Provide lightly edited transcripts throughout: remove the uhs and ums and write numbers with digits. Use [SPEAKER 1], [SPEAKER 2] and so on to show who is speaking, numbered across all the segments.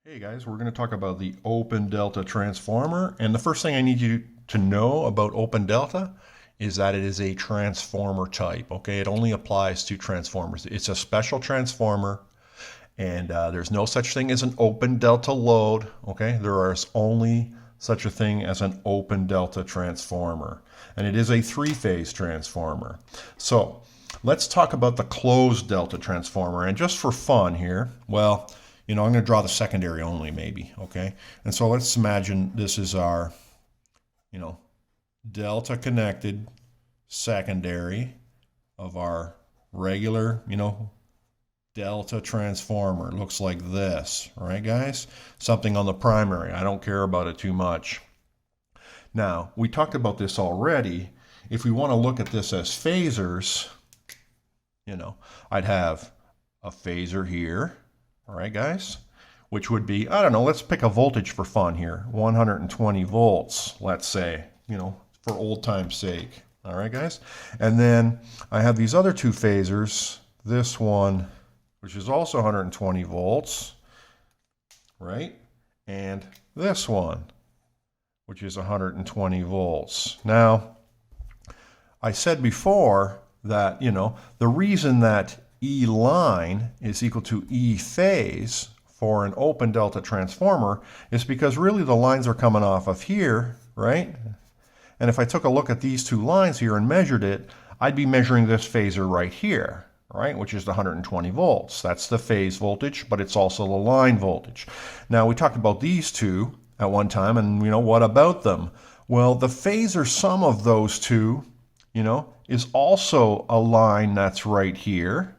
[SPEAKER 1] Hey guys, we're going to talk about the open delta transformer. And the first thing I need you to know about open delta is that it is a transformer type. Okay, it only applies to transformers. It's a special transformer, and there's no such thing as an open delta load. Okay, there is only such a thing as an open delta transformer, and it is a three-phase transformer. So let's talk about the closed delta transformer. And just for fun here, well, I'm going to draw the secondary only maybe, okay? And so let's imagine this is our, delta connected secondary of our regular, delta transformer. It looks like this, all right, guys? Something on the primary. I don't care about it too much. Now, we talked about this already. If we want to look at this as phasors, I'd have a phasor here. All right, guys, which would be, I don't know, let's pick a voltage for fun here, 120 volts, let's say, for old time's sake. All right, guys. And then I have these other two phasors, this one, which is also 120 volts, right? And this one, which is 120 volts. Now, I said before that, the reason that E line is equal to E phase for an open delta transformer is because really the lines are coming off of here, right? And if I took a look at these two lines here and measured it, I'd be measuring this phasor right here, right, which is the 120 volts. That's the phase voltage, but it's also the line voltage. Now, we talked about these two at one time, and what about them? Well, the phasor sum of those two, is also a line that's right here.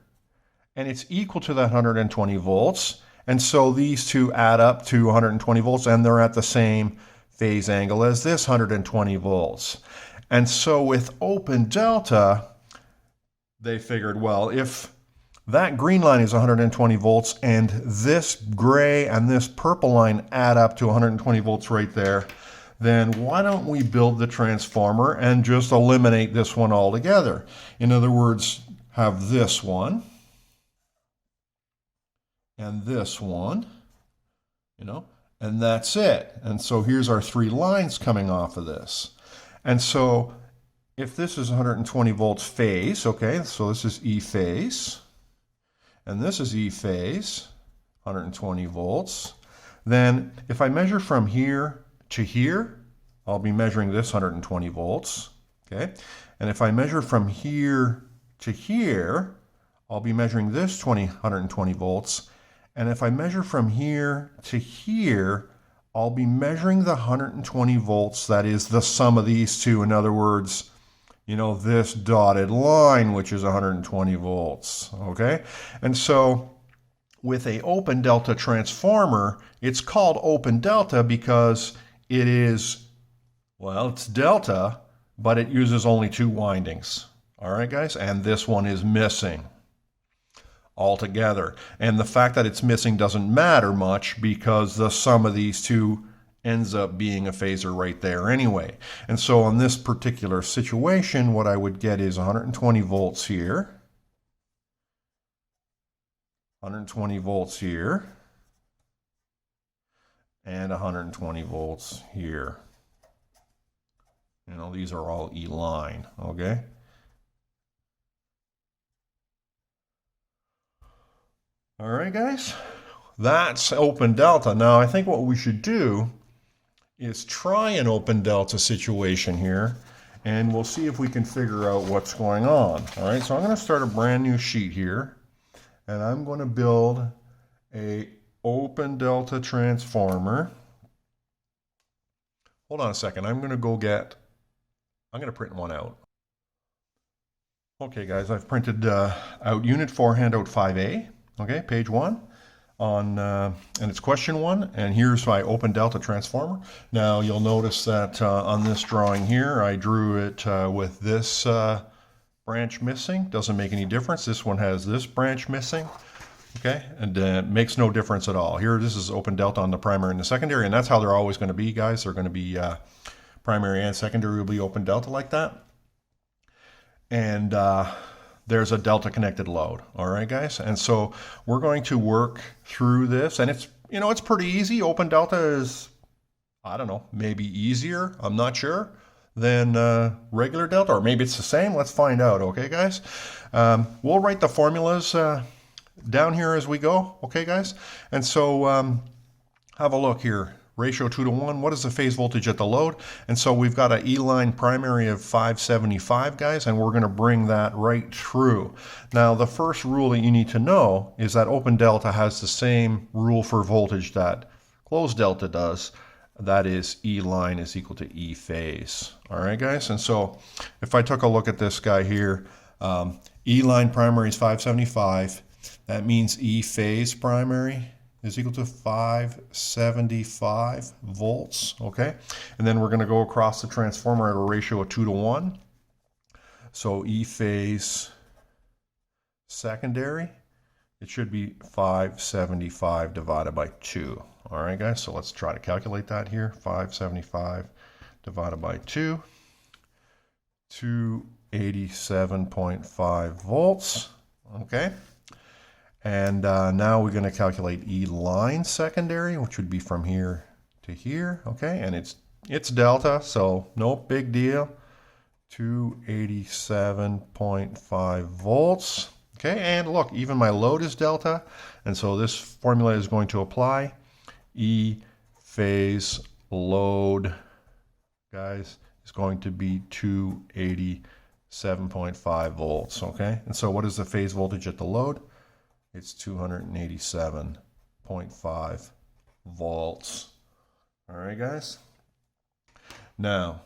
[SPEAKER 1] And it's equal to that 120 volts. And so these two add up to 120 volts, and they're at the same phase angle as this 120 volts. And so with open delta, they figured, well, if that green line is 120 volts and this gray and this purple line add up to 120 volts right there, then why don't we build the transformer and just eliminate this one altogether? In other words, have this one and this one, and that's it. And so here's our three lines coming off of this. And so if this is 120 volts phase, okay, so this is E phase, and this is E phase, 120 volts, then if I measure from here to here, I'll be measuring this 120 volts, okay? And if I measure from here to here, I'll be measuring this 120 volts. And if I measure from here to here, I'll be measuring the 120 volts. That is the sum of these two. In other words, this dotted line, which is 120 volts, okay? And so with an open delta transformer, it's called open delta because it is, well, it's delta, but it uses only two windings. All right, guys? And this one is missing altogether. And the fact that it's missing doesn't matter much because the sum of these two ends up being a phasor right there anyway. And so in this particular situation, what I would get is 120 volts here, 120 volts here, and 120 volts here. These are all E line, okay? All right, guys, that's open delta. Now, I think what we should do is try an open delta situation here, and we'll see if we can figure out what's going on. All right, so I'm going to start a brand new sheet here, and I'm going to build a open delta transformer. Hold on a second. I'm going to print one out. Okay, guys, I've printed out Unit 4, Handout 5A. Okay, page 1 and it's question 1, and here's my open delta transformer. Now you'll notice that on this drawing here, I drew it with this branch missing. Doesn't make any difference. This one has this branch missing. Okay, and it makes no difference at all. Here, this is open delta on the primary and the secondary, and that's how they're always going to be, guys. They're going to be primary and secondary will be open delta like that. And there's a delta connected load. All right, guys. And so we're going to work through this, and it's you know, it's pretty easy. Open delta is, I don't know, maybe easier, I'm not sure, than regular delta, or maybe it's the same. Let's find out, okay, guys? We'll write the formulas down here as we go, okay, guys? And so have a look here. Ratio 2:1, what is the phase voltage at the load? And so we've got an E-line primary of 575, guys, and we're going to bring that right through. Now, the first rule that you need to know is that open delta has the same rule for voltage that closed delta does. That is E-line is equal to E phase. All right, guys? And so if I took a look at this guy here, E-line primary is 575. That means E phase primary is equal to 575 volts, okay? And then we're going to go across the transformer at a ratio of 2:1. So E phase secondary, it should be 575 divided by 2. All right, guys, so let's try to calculate that here. 575 divided by 2, 287.5 volts, okay? And now we're going to calculate E-line secondary, which would be from here to here, okay? And it's delta, so no big deal. 287.5 volts, okay? And look, even my load is delta, and so this formula is going to apply. E phase load, guys, is going to be 287.5 volts, okay? And so what is the phase voltage at the load? It's 287.5 volts. All right, guys? Now,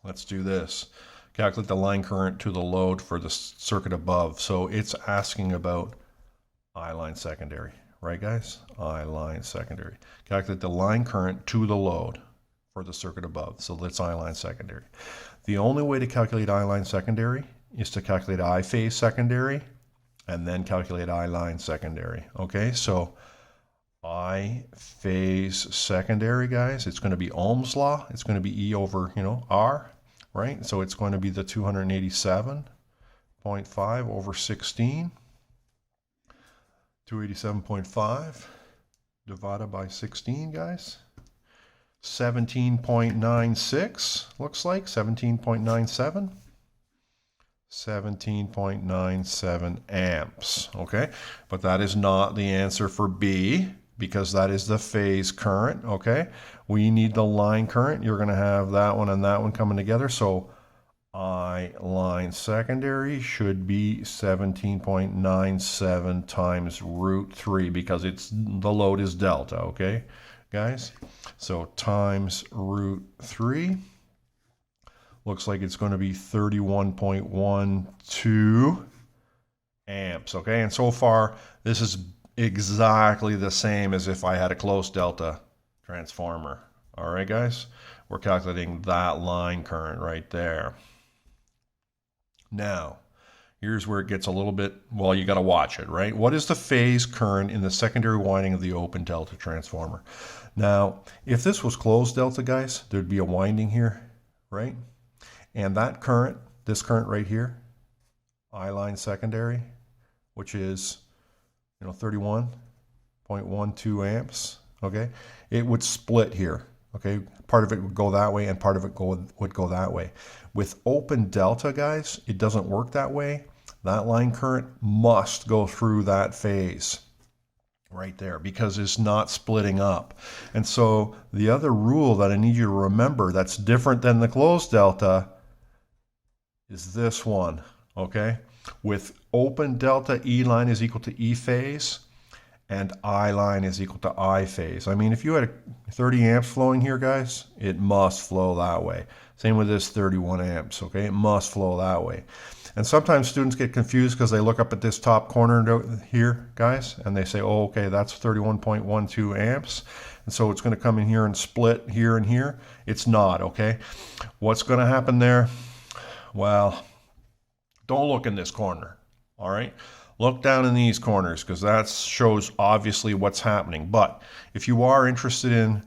[SPEAKER 1] let's do this. Calculate the line current to the load for the circuit above. So it's asking about I-line secondary, right, guys? I-line secondary. Calculate the line current to the load for the circuit above. So that's I-line secondary. The only way to calculate I-line secondary is to calculate I-phase secondary and then calculate I-line secondary, okay? So I-phase secondary, guys, it's going to be Ohm's law. It's going to be E over, R, right? So it's going to be the 287.5 over 16. 287.5 divided by 16, guys. 17.96, looks like, 17.97. 17.97 amps, okay? But that is not the answer for B, because that is the phase current, okay? We need the line current. You're going to have that one and that one coming together, so I-line secondary should be 17.97 times root 3, because the load is delta, okay, guys? So times root 3. Looks like it's going to be 31.12 amps, okay? And so far, this is exactly the same as if I had a closed delta transformer. All right, guys? We're calculating that line current right there. Now, here's where it gets a little bit, well, you got to watch it, right? What is the phase current in the secondary winding of the open delta transformer? Now, if this was closed delta, guys, there'd be a winding here, right? And that current, this current right here, I-line secondary, which is, 31.12 amps, okay? It would split here, okay? Part of it would go that way and part of it would go that way. With open delta, guys, it doesn't work that way. That line current must go through that phase right there because it's not splitting up. And so the other rule that I need you to remember that's different than the closed delta is this one, okay? With open delta, E-line is equal to E phase and I-line is equal to I phase. I mean, if you had 30 amps flowing here, guys, it must flow that way. Same with this 31 amps, okay? It must flow that way. And sometimes students get confused because they look up at this top corner here, guys, and they say, oh, okay, that's 31.12 amps. And so it's going to come in here and split here and here. It's not, okay? What's going to happen there? Well, don't look in this corner, all right? Look down in these corners because that shows obviously what's happening. But if you are interested in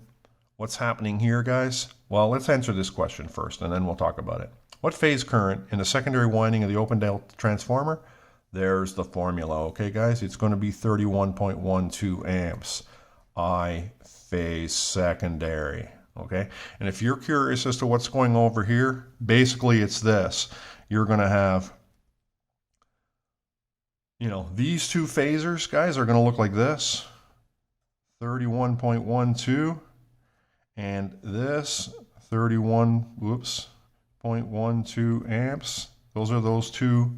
[SPEAKER 1] what's happening here, guys, well, let's answer this question first and then we'll talk about it. What phase current in the secondary winding of the open delta transformer? There's the formula, okay guys? It's going to be 31.12 amps, I phase secondary, okay? And if you're curious as to what's going over here, basically it's this. You're going to have, you know, these two phasers, guys, are going to look like this, 31.12, and this 0.12 amps. Those are those two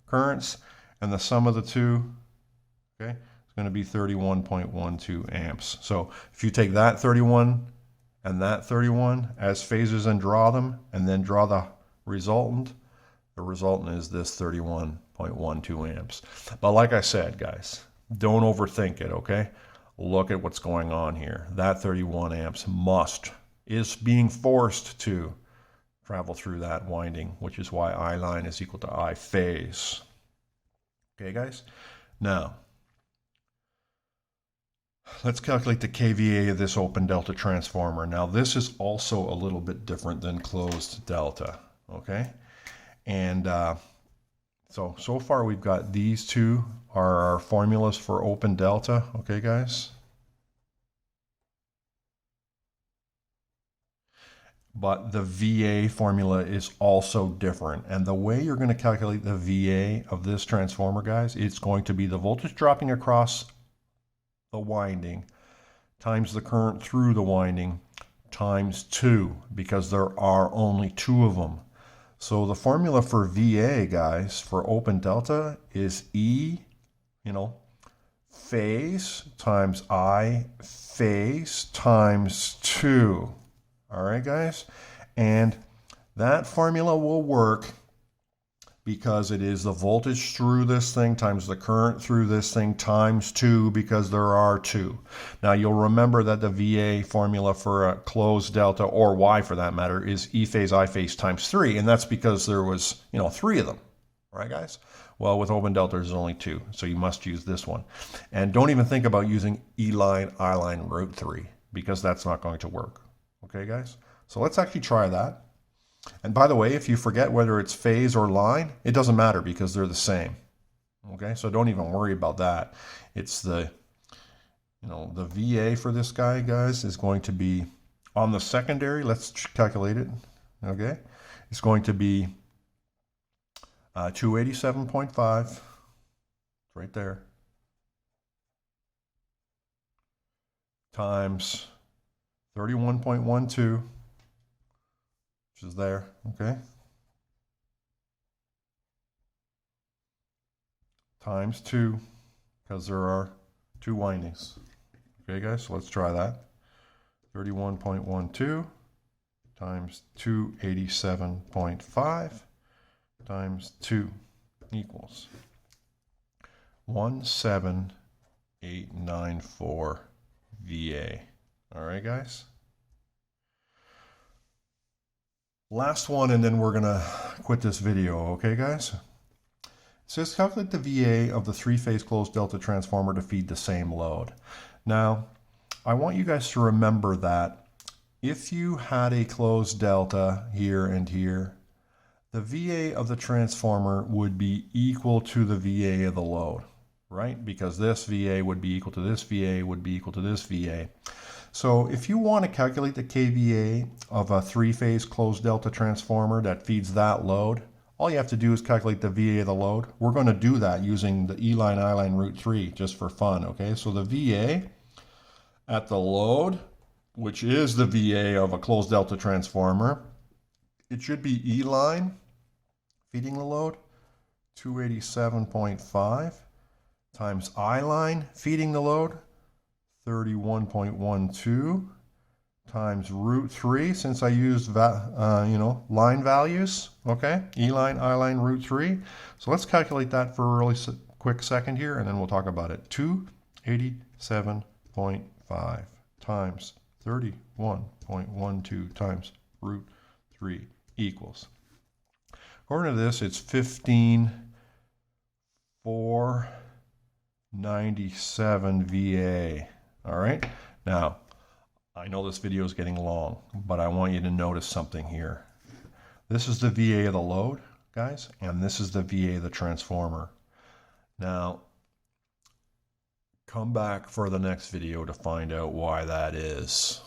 [SPEAKER 1] currents, and the sum of the two, okay, is going to be 31.12 amps. So if you take that 31 and that 31 as phases and draw them, and then draw the resultant is this 31.12 amps. But like I said, guys, don't overthink it, okay? Look at what's going on here. That 31 amps is being forced to travel through that winding, which is why I line is equal to I phase. Okay, guys? Now, let's calculate the kVA of this open delta transformer. Now, this is also a little bit different than closed delta, okay? And so far we've got these two are our formulas for open delta, okay, guys? But the VA formula is also different. And the way you're going to calculate the VA of this transformer, guys, it's going to be the voltage dropping across the winding times the current through the winding times 2, because there are only 2 of them. So the formula for VA, guys, for open delta is E, phase times I phase times 2. All right, guys? And that formula will work because it is the voltage through this thing times the current through this thing times 2, because there are 2. Now, you'll remember that the VA formula for a closed delta, or Y for that matter, is E phase I phase times 3, and that's because there was, 3 of them. Right, guys? Well, with open delta, there's only 2, so you must use this one. And don't even think about using E line, I line, root 3, because that's not going to work. Okay, guys? So let's actually try that. And by the way, if you forget whether it's phase or line, it doesn't matter because they're the same. Okay, so don't even worry about that. It's the, the VA for this guy, guys, is going to be on the secondary. Let's calculate it. Okay, it's going to be 287.5, right there, times 31.12, which is there, okay, times 2, because there are 2 windings. Okay, guys, so let's try that. 31.12 times 287.5 times 2 equals 17894 VA. All right, guys. Last one, and then we're going to quit this video, okay, guys? It says calculate the VA of the 3-phase closed delta transformer to feed the same load. Now, I want you guys to remember that if you had a closed delta here and here, the VA of the transformer would be equal to the VA of the load, right? Because this VA would be equal to this VA would be equal to this VA. So if you want to calculate the kVA of a 3-phase closed delta transformer that feeds that load, all you have to do is calculate the VA of the load. We're going to do that using the E line, I line, root 3, just for fun, okay? So the VA at the load, which is the VA of a closed delta transformer, it should be E line feeding the load, 287.5, times I line feeding the load, 31.12, times root 3, since I used line values, okay? E line, I line, root 3. So let's calculate that for a really quick second here, and then we'll talk about it. 287.5 times 31.12 times root 3 equals. According to this, it's 15,497 VA. All right. Now, I know this video is getting long, but I want you to notice something here. This is the VA of the load, guys, and this is the VA of the transformer. Now, come back for the next video to find out why that is.